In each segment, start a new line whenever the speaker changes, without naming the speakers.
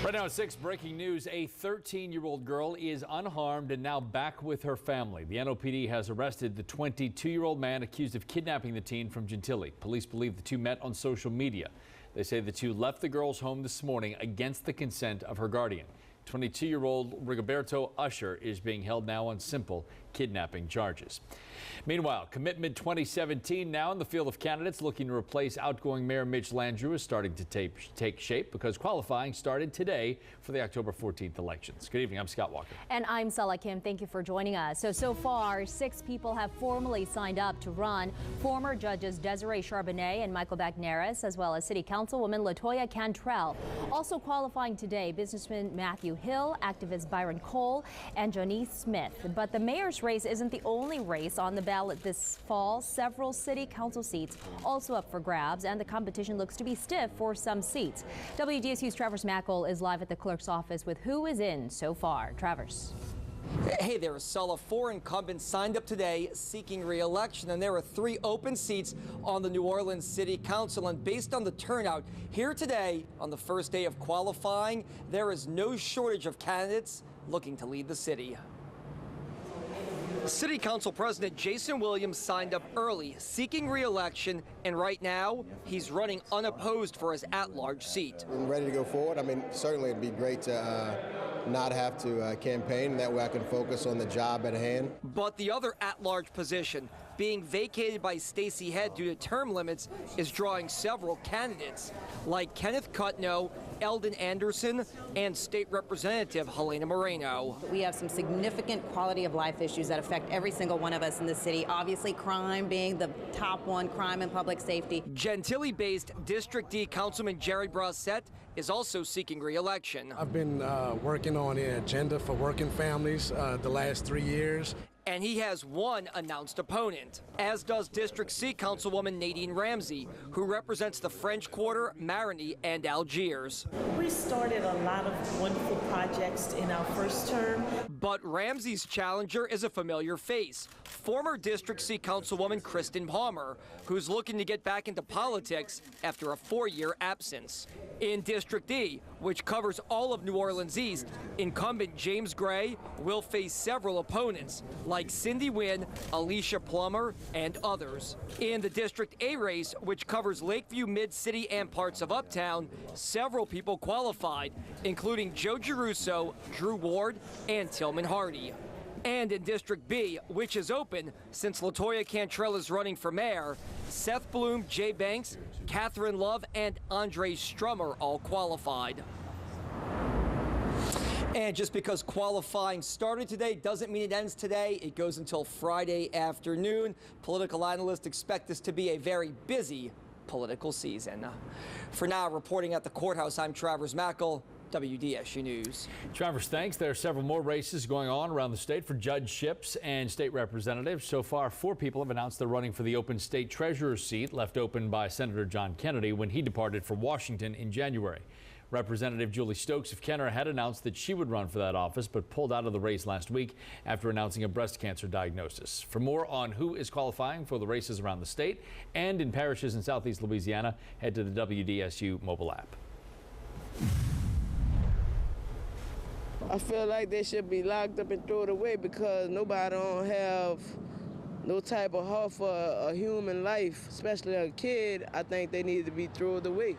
Right now at 6, breaking news. A 13-year-old girl is unharmed and now back with her family. The NOPD has arrested the 22-year-old man accused of kidnapping the teen from Gentilly. Police believe the two met on social media. They say the two left the girl's home this morning against the consent of her guardian. 22-year-old Rigoberto Usher is being held now on simple kidnapping charges. Meanwhile, Commitment 2017 now in the field of candidates looking to replace outgoing Mayor Mitch Landrieu is starting to take shape because qualifying started today for the October 14th elections. Good evening, I'm Scott Walker.
And I'm Sala Kim. Thank you for joining us. So far, 6 people have formally signed up to run. Former judges Desiree Charbonnet and Michael Bagneris, as well as City Councilwoman Latoya Cantrell. Also qualifying today, businessman Matthew Hill, activist Byron Cole, and Janice Smith. But the mayor's race isn't the only race on the ballot this fall. Several city council seats also up for grabs, and the competition looks to be stiff for some seats. WDSU's Travers Mackel is live at the clerk's office with who is in so far. Travers.
Hey there, Sulla. 4 incumbents signed up today seeking re-election, and there are 3 open seats on the New Orleans City Council. And based on the turnout here today on the first day of qualifying, there is no shortage of candidates looking to lead the city. City Council President Jason Williams signed up early, seeking re-election, and right now he's running unopposed for his at-large seat.
I'm ready to go forward. I mean, certainly it'd be great to not have to campaign, and that way I can focus on the job at hand.
But the other at-large position, being vacated by Stacey Head due to term limits, is drawing several candidates, like Kenneth Cutno, Eldon Anderson, and State Representative Helena Moreno.
We have some significant quality of life issues that affect every single one of us in the city. Obviously, crime being the top one, crime and public safety.
Gentilly-based District D Councilman Jared Brossette is also seeking re-election.
I've been working on the agenda for working families the last 3 years.
And he has one announced opponent, as does District C Councilwoman Nadine Ramsey, who represents the French Quarter, Marigny, and Algiers.
We started a lot of wonderful projects in our first term.
But Ramsey's challenger is a familiar face, former District C Councilwoman Kristen Palmer, who's looking to get back into politics after a 4-year absence. In District D, which covers all of New Orleans East, incumbent James Gray will face several opponents, like Cindy Wynn, Alicia Plummer, and others. In the District A race, which covers Lakeview, Mid-City, and parts of Uptown, several people qualified, including Joe Giruso, Drew Ward, and Tillman Hardy. And in District B, which is open since Latoya Cantrell is running for mayor, Seth Bloom, Jay Banks, Catherine Love, and Andre Strummer all qualified. And just because qualifying started today doesn't mean it ends today. It goes until Friday afternoon. Political analysts expect this to be a very busy political season. For now, reporting at the courthouse, I'm Travers Mackel, WDSU News.
Travers, thanks. There are several more races going on around the state for judgeships and state representatives. So far, 4 people have announced they're running for the open state treasurer's seat left open by Senator John Kennedy when he departed for Washington in January. Representative Julie Stokes of Kenner had announced that she would run for that office, but pulled out of the race last week after announcing a breast cancer diagnosis. For more on who is qualifying for the races around the state and in parishes in southeast Louisiana, head to the WDSU mobile app.
I feel like they should be locked up and thrown away because nobody don't have no type of heart for a human life, especially a kid. I think they need to be thrown away.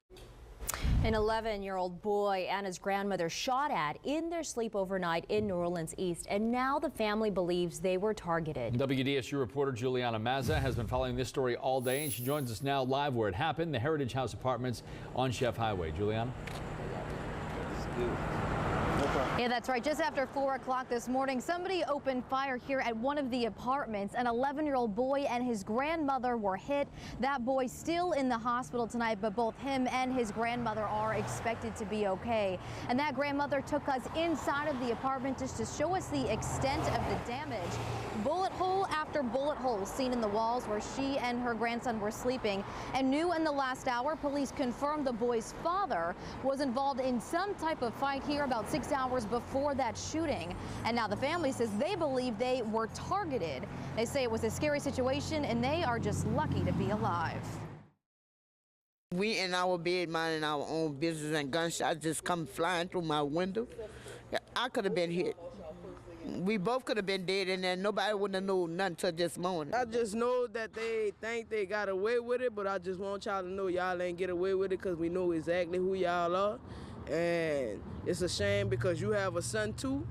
An 11-year-old boy and his grandmother shot at in their sleep overnight in New Orleans East, and now the family believes they were targeted.
WDSU reporter Juliana Mazza has been following this story all day, and she joins us now live where it happened, the Heritage House Apartments on Chef Highway. Juliana?
Yeah, that's right. Just after 4 o'clock this morning, somebody opened fire here at one of the apartments. An 11-year-old boy and his grandmother were hit. That boy still in the hospital tonight, but both him and his grandmother are expected to be okay. And that grandmother took us inside of the apartment just to show us the extent of the damage. Bullet hole after bullet hole seen in the walls where she and her grandson were sleeping. And new in the last hour, police confirmed the boy's father was involved in some type of fight here about 6 hours before that shooting. And now the family says they believe they were targeted. They say it was a scary situation and they are just lucky to be alive.
We in our bed minding our own business and gunshots just come flying through my window. I could have been hit. We both could have been dead in there. Nobody wouldn't have known nothing till this morning. I just know that they think they got away with it, but I just want y'all to know y'all ain't get away with it because we know exactly who y'all are. And it's a shame because you have a son too,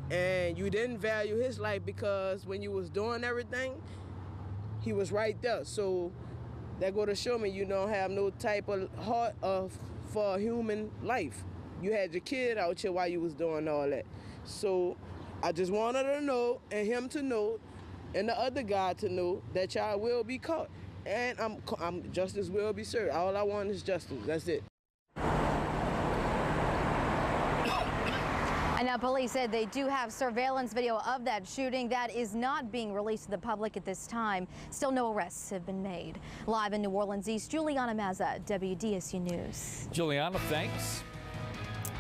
and you didn't value his life because when you was doing everything, he was right there. So that go to show me you don't have no type of heart for a human life. You had your kid out here while you was doing all that. So I just wanted her to know, and him to know, and the other guy to know that y'all will be caught. And justice will be served. All I want is justice. That's it.
And now police said they do have surveillance video of that shooting that is not being released to the public at this time. Still no arrests have been made. Live in New Orleans East, Juliana Mazza, WDSU News.
Juliana, thanks.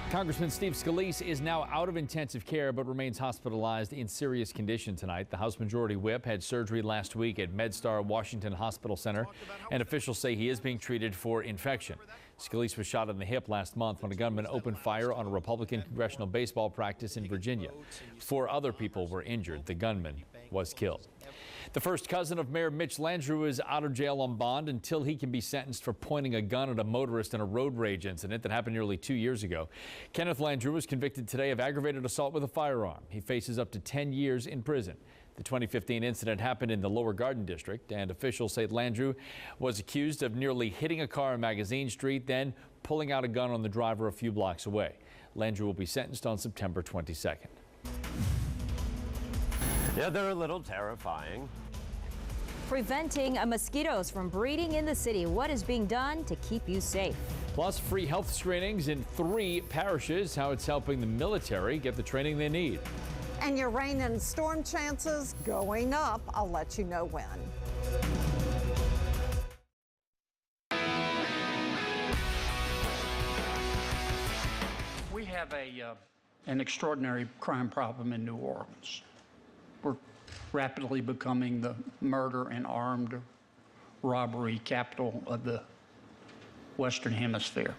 Congressman Steve Scalise is now out of intensive care but remains hospitalized in serious condition tonight. The House Majority Whip had surgery last week at MedStar Washington Hospital Center, and officials say he is being treated for infection. Scalise was shot in the hip last month when a gunman opened fire on a Republican congressional baseball practice in Virginia. 4 other people were injured. The gunman was killed. The first cousin of Mayor Mitch Landrieu is out of jail on bond until he can be sentenced for pointing a gun at a motorist in a road rage incident that happened nearly 2 years ago. Kenneth Landrieu was convicted today of aggravated assault with a firearm. He faces up to 10 years in prison. The 2015 incident happened in the Lower Garden District, and officials say Landrieu was accused of nearly hitting a car in Magazine Street, then pulling out a gun on the driver a few blocks away. Landrieu will be sentenced on September 22nd.
Yeah, they're a little terrifying.
Preventing mosquitoes from breeding in the city. What is being done to keep you safe?
Plus, free health screenings in 3 parishes, how it's helping the military get the training they need.
And your rain and storm chances going up. I'll let you know when.
We have an extraordinary crime problem in New Orleans. We're rapidly becoming the murder and armed robbery capital of the Western Hemisphere.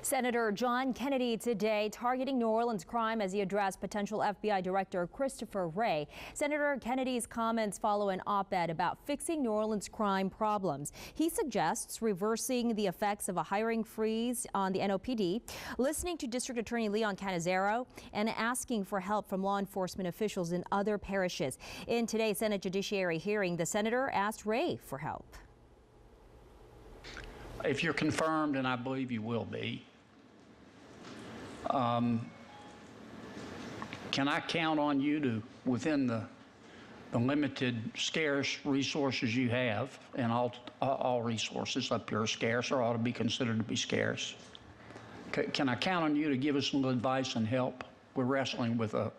Senator John Kennedy today targeting New Orleans crime as he addressed potential FBI Director Christopher Wray. Senator Kennedy's comments follow an op-ed about fixing New Orleans crime problems. He suggests reversing the effects of a hiring freeze on the NOPD, listening to District Attorney Leon Canizero, and asking for help from law enforcement officials in other parishes. In today's Senate Judiciary hearing, the senator asked Wray for help.
If you're confirmed, and I believe you will be, can I count on you to, within the limited scarce resources you have, and all resources up here are scarce or ought to be considered to be scarce, can I count on you to give us some advice and help? We're wrestling with a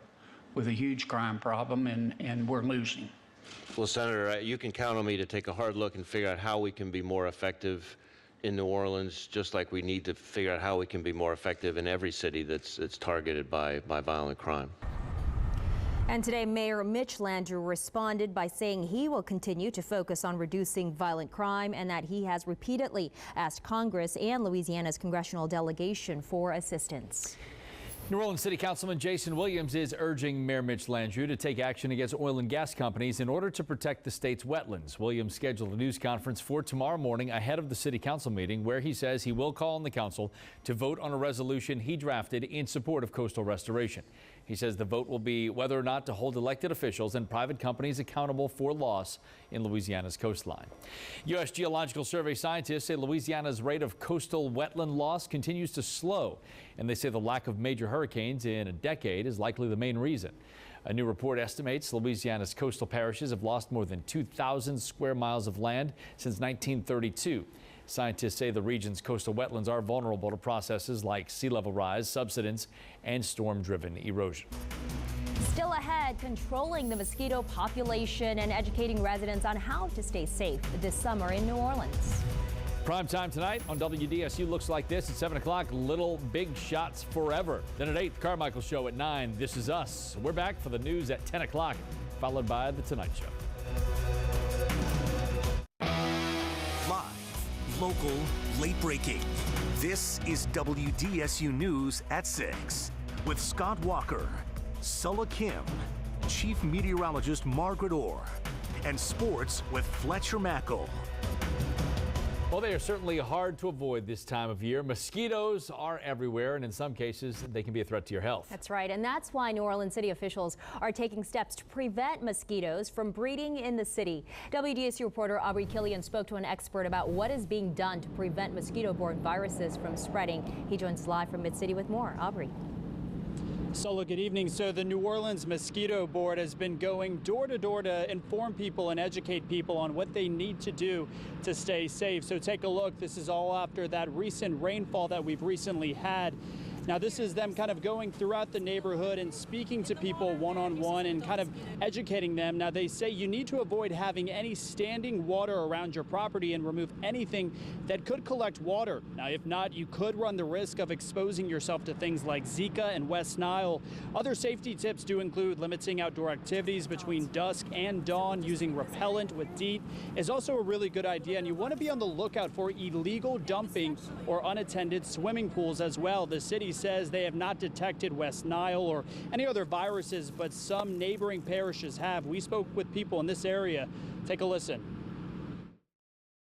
huge crime problem, and we're losing.
Well, Senator, you can count on me to take a hard look and figure out how we can be more effective in New Orleans, just like we need to figure out how we can be more effective in every city that's targeted by violent crime.
And today, Mayor Mitch Landrieu responded by saying he will continue to focus on reducing violent crime and that he has repeatedly asked Congress and Louisiana's congressional delegation for assistance.
New Orleans City Councilman Jason Williams is urging Mayor Mitch Landrieu to take action against oil and gas companies in order to protect the state's wetlands. Williams scheduled a news conference for tomorrow morning ahead of the city council meeting, where he says he will call on the council to vote on a resolution he drafted in support of coastal restoration. He says the vote will be whether or not to hold elected officials and private companies accountable for loss in Louisiana's coastline. U.S. Geological Survey scientists say Louisiana's rate of coastal wetland loss continues to slow, and they say the lack of major hurricanes in a decade is likely the main reason. A new report estimates Louisiana's coastal parishes have lost more than 2,000 square miles of land since 1932. Scientists say the region's coastal wetlands are vulnerable to processes like sea level rise, subsidence, and storm-driven erosion.
Still ahead, controlling the mosquito population and educating residents on how to stay safe this summer in New Orleans.
Prime time tonight on WDSU looks like this at 7 o'clock. Little Big Shots Forever. Then at 8, Carmichael Show at 9. This Is Us. We're back for the news at 10 o'clock, followed by The Tonight Show.
Live, local, Late breaking. This is WDSU News at 6 with Scott Walker, Sulla Kim, Chief Meteorologist Margaret Orr, and sports with Fletcher Mackel.
Well, they are certainly hard to avoid this time of year. Mosquitoes are everywhere, and in some cases, they can be a threat to your health.
That's right, and that's why New Orleans city officials are taking steps to prevent mosquitoes from breeding in the city. WDSU reporter Aubrey Killian spoke to an expert about what is being done to prevent mosquito-borne viruses from spreading. He joins us live from Mid-City with more. Aubrey.
So good evening. So the New Orleans Mosquito Board has been going door to door to inform people and educate people on what they need to do to stay safe. So take a look. This is all after that recent rainfall that we've recently had. Now, this is them kind of going throughout the neighborhood and speaking to people one-on-one and kind of educating them. Now, they say you need to avoid having any standing water around your property and remove anything that could collect water. Now, if not, you could run the risk of exposing yourself to things like Zika and West Nile. Other safety tips do include limiting outdoor activities between dusk and dawn. Using repellent with DEET is also a really good idea, and you want to be on the lookout for illegal dumping or unattended swimming pools as well. The city says they have not detected West Nile or any other viruses, but some neighboring parishes have. We spoke with people in this area. Take a listen.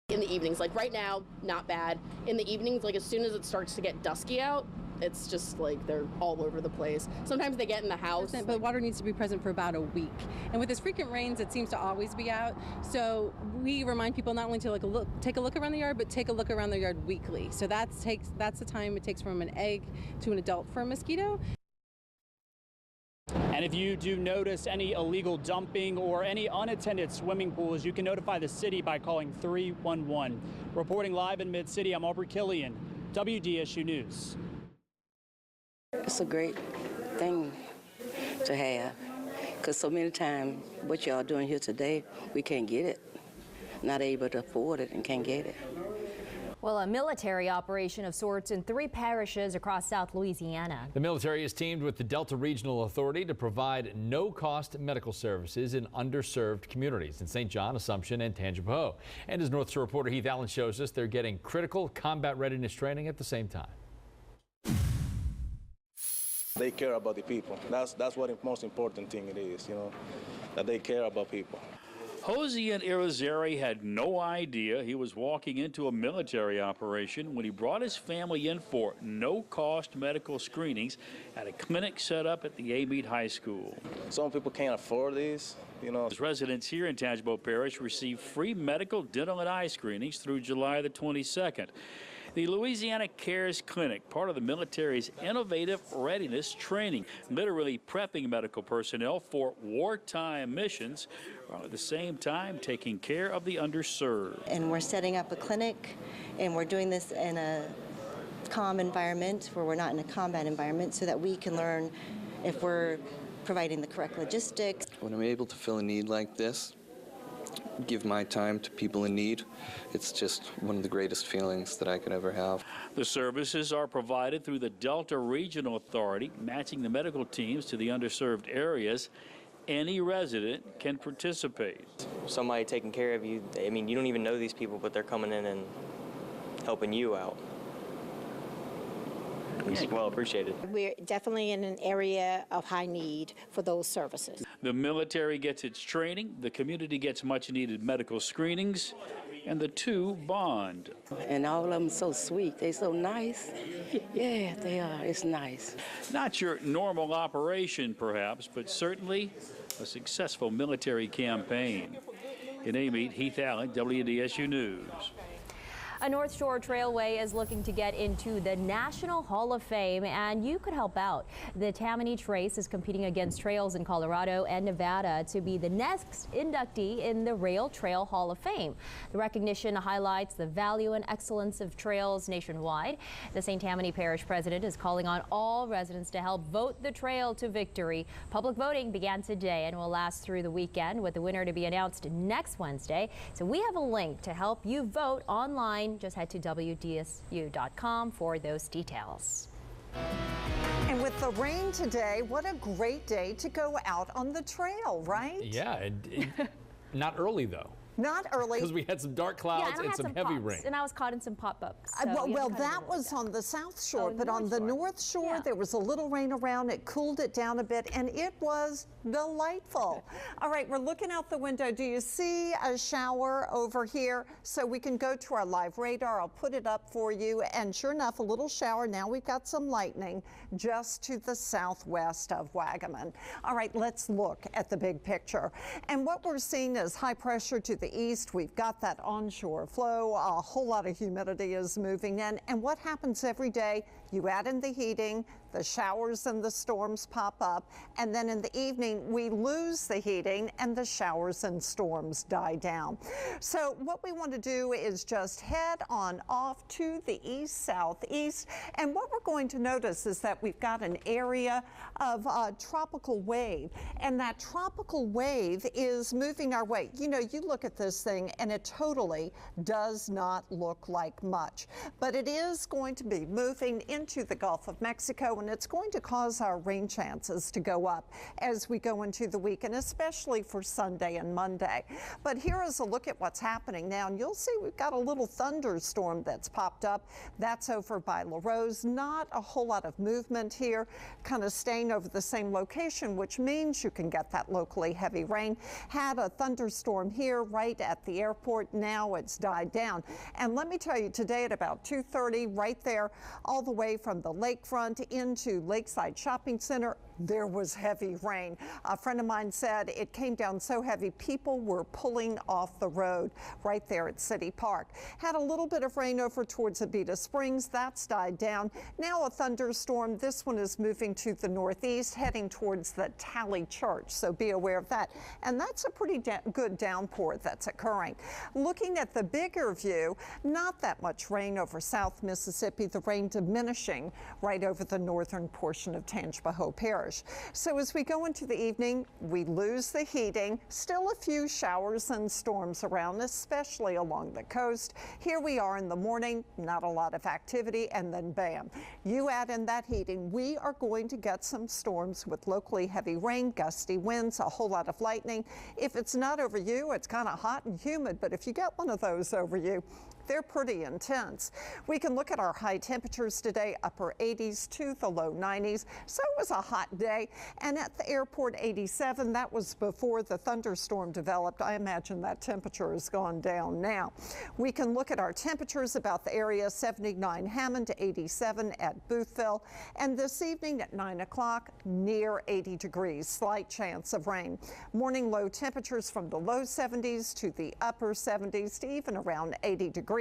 In the evenings, like right now, not bad. In the evenings, like as soon as it starts to get dusky out, it's just like they're all over the place. Sometimes they get in the house.
But water needs to be present for about a week. And with this frequent rains, it seems to always be out. So we remind people not only to take a look around the yard, but take a look around the yard weekly. So that's the time it takes from an egg to an adult for a mosquito.
And if you do notice any illegal dumping or any unattended swimming pools, you can notify the city by calling 311. Reporting live in Mid-City, I'm Aubrey Killian, WDSU News.
It's a great thing to have, because so many times what y'all doing here today, we can't get it. Not able to afford it and can't get it.
Well, a military operation of sorts in 3 parishes across South Louisiana.
The military has teamed with the Delta Regional Authority to provide no-cost medical services in underserved communities in St. John, Assumption, and Tangipahoa. And as North Shore reporter Heath Allen shows us, they're getting critical combat readiness training at the same time.
They care about the people. That's what the most important thing it is, you know, that they care about people.
Hosea Irizarry had no idea he was walking into a military operation when he brought his family in for no-cost medical screenings at a clinic set up at the abatement High School.
Some people can't afford these, you know.
Residents here in Tangipahoa Parish receive free medical, dental, and eye screenings through July the 22nd. The Louisiana Cares Clinic, part of the military's innovative readiness training, literally prepping medical personnel for wartime missions, while at the same time taking care of the underserved.
And we're setting up a clinic, and we're doing this in a calm environment where we're not in a combat environment, so that we can learn if we're providing the correct logistics.
When I'm able to fill a need like this, give my time to people in need, it's just one of the greatest feelings that I could ever have.
The services are provided through the Delta Regional Authority, matching the medical teams to the underserved areas. Any resident can participate.
Somebody taking care of you, I mean, you don't even know these people, but they're coming in and helping you out. It's well appreciated.
We're definitely in an area of high need for those services.
The military gets its training, the community gets much needed medical screenings, and the two bond.
And all of them so sweet. They're so nice. Yeah, they are. It's nice.
Not your normal operation, perhaps, but certainly a successful military campaign. In abatement, Heath Allen, WDSU News.
A North Shore Trailway is looking to get into the National Hall of Fame, and you could help out. The Tammany Trace is competing against trails in Colorado and Nevada to be the next inductee in the Rail Trail Hall of Fame. The recognition highlights the value and excellence of trails nationwide. The St. Tammany Parish president is calling on all residents to help vote the trail to victory. Public voting began today and will last through the weekend, with the winner to be announced next Wednesday. So we have a link to help you vote online. Just head to WDSU.com for those details.
And with the rain today, what a great day to go out on the trail, right?
Yeah, not early though.
Not early.
Because we had some dark clouds and some heavy rain.
And I was caught in some pop-ups.
Well, that was on the south shore, but on the north shore, there was a little rain around. It cooled it down a bit, and it was delightful. All right, we're looking out the window. Do you see a shower over here? So we can go to our live radar. I'll put it up for you. And sure enough, a little shower. Now we've got some lightning just to the southwest of Wagaman. All right, let's look at the big picture. And what we're seeing is high pressure to the east. We've got that onshore flow. A whole lot of humidity is moving in. And what happens every day? You add in the heating, the showers and the storms pop up, and then in the evening we lose the heating and the showers and storms die down. So what we want to do is just head on off to the east-southeast, and what we're going to notice is that we've got an area of tropical wave, and that tropical wave is moving our way. You know, you look at this thing and it totally does not look like much, but it is going to be moving into the Gulf of Mexico, and it's going to cause our rain chances to go up as we go into the weekend, especially for Sunday and Monday. But here is a look at what's happening now, and you'll see we've got a little thunderstorm that's popped up. That's over by La Rose. Not a whole lot of movement here, kind of staying over the same location, which means you can get that locally heavy rain. Had a thunderstorm here right at the airport. Now it's died down. And let me tell you, today at about 2:30, right there, all the way from the lakefront into Lakeside Shopping Center, there was heavy rain. A friend of mine said it came down so heavy people were pulling off the road right there at City Park. Had a little bit of rain over towards Abita Springs. That's died down. Now a thunderstorm. This one is moving to the northeast, heading towards the Tally Church, so be aware of that. And that's a pretty good downpour that's occurring. Looking at the bigger view, not that much rain over South Mississippi, the rain diminishing right over the northern portion of Tangipahoa Parish. So as we go into the evening, we lose the heating. Still a few showers and storms around, especially along the coast. Here we are in the morning, not a lot of activity, and then bam, you add in that heating. We are going to get some storms with locally heavy rain, gusty winds, a whole lot of lightning. If it's not over you, it's kind of hot and humid, but if you get one of those over you, they're pretty intense. We can look at our high temperatures today, upper 80s to the low 90s. So it was a hot day. And at the airport, 87. That was before the thunderstorm developed. I imagine that temperature has gone down now. We can look at our temperatures about the area, 79 Hammond to 87 at Boothville. And this evening at 9 o'clock, near 80 degrees, slight chance of rain. Morning low temperatures from the low 70s to the upper 70s to even around 80 degrees.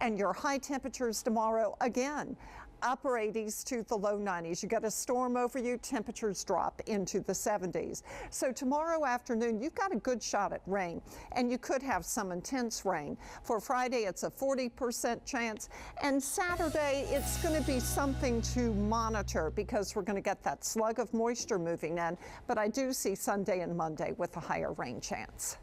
And your high temperatures tomorrow, again, upper 80s to the low 90s. You got a storm over you, temperatures drop into the 70s. So tomorrow afternoon, you've got a good shot at rain, and you could have some intense rain. For Friday, it's a 40% chance, and Saturday, it's going to be something to monitor because we're going to get that slug of moisture moving in, but I do see Sunday and Monday with a higher rain chance.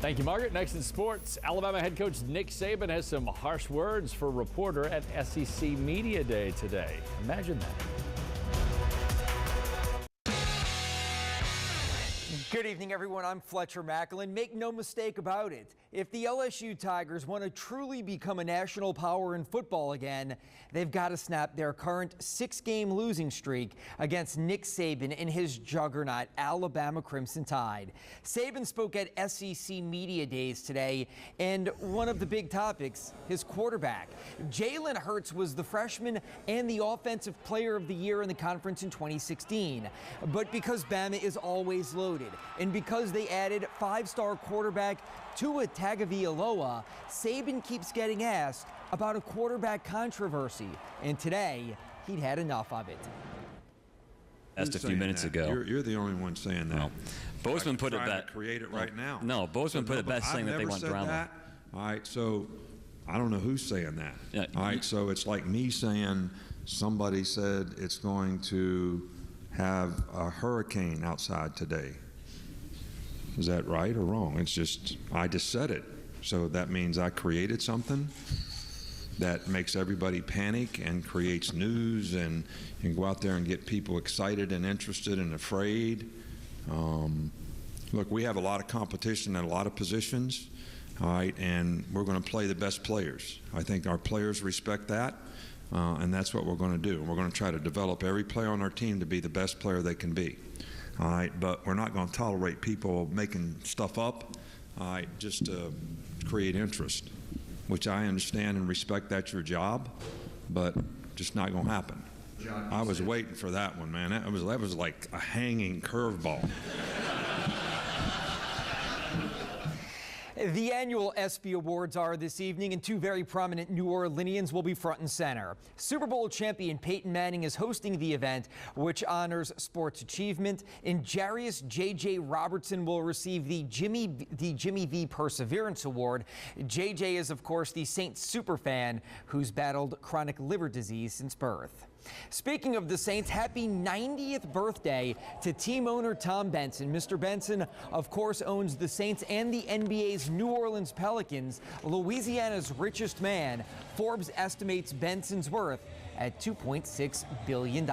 Thank you, Margaret. Next in sports, Alabama head coach Nick Saban has some harsh words for a reporter at SEC Media Day today. Imagine that.
Good evening, everyone. I'm Fletcher Macklin. Make no mistake about it. If the LSU Tigers want to truly become a national power in football again, they've got to snap their current 6-game losing streak against Nick Saban and his juggernaut Alabama Crimson Tide. Saban spoke at SEC Media Days today, and one of the big topics, his quarterback. Jalen Hurts was the freshman and the offensive player of the year in the conference in 2016. But because Bama is always loaded, and because they added 5-star quarterback Tua Tagovailoa, Saban keeps getting asked about a quarterback controversy, and today he'd had enough of it.
Asked a few minutes ago.
You're the only one saying that.
Well, Bozeman put it best.
Create it right now.
No, Bozeman put it best, saying that they want drama.
That. All right, so I don't know who's saying that.
Yeah,
all right, so it's like me saying somebody said it's going to have a hurricane outside today. Is that right or wrong? It's just, I just said it. So that means I created something that makes everybody panic and creates news and go out there and get people excited and interested and afraid. Look, we have a lot of competition at a lot of positions, all right, and we're going to play the best players. I think our players respect that, and that's what we're going to do. We're going to try to develop every player on our team to be the best player they can be, all right, but we're not going to tolerate people making stuff up, all right, just to create interest, which I understand and respect. That's your job, but just not going to happen. I was waiting for that one, man. That was like a hanging curveball.
The annual ESPY Awards are this evening, and two very prominent New Orleanians will be front and center. Super Bowl champion Peyton Manning is hosting the event, which honors sports achievement, and Jarius J.J. Robertson will receive the Jimmy V Perseverance Award. J.J. is, of course, the Saints superfan who's battled chronic liver disease since birth. Speaking of the Saints, happy 90th birthday to team owner Tom Benson. Mr. Benson, of course, owns the Saints and the NBA's New Orleans Pelicans, Louisiana's richest man. Forbes estimates Benson's worth at $2.6 billion.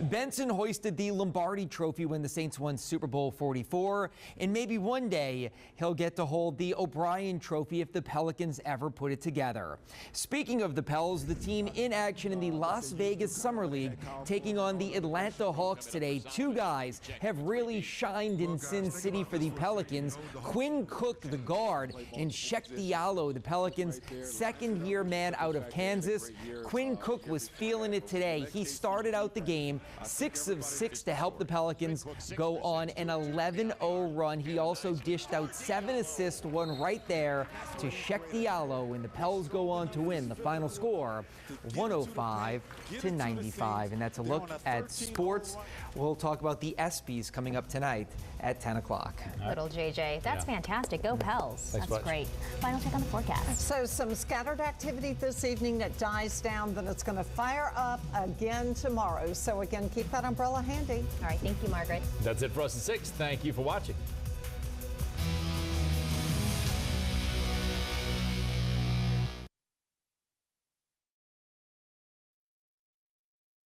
Benson hoisted the Lombardi Trophy when the Saints won Super Bowl 44, and maybe one day he'll get to hold the O'Brien Trophy if the Pelicans ever put it together. Speaking of the Pels, the team in action in the Las Vegas Summer League taking on the Atlanta Hawks today. Two guys have really shined in Sin City for the Pelicans. Quinn Cook, the guard, and Sheck Diallo, the Pelicans' second-year man out of Kansas. Quinn Cook was feeling it today. He started out the game 6 of 6 to help the Pelicans go on an 11-0 run. He also dished out 7 assists, one right there to Sheck Diallo, and the Pels go on to win. The final score, 105-95. And that's a look at sports. We'll talk about the ESPYs coming up tonight at 10 o'clock.
Little JJ. That's fantastic. Go Pels. That's great. Final check on the forecast.
So some scattered activity this evening that dies down, then it's going to fire up again tomorrow. So again, keep that umbrella handy.
All right. Thank you, Margaret.
That's it for us at 6. Thank you for watching.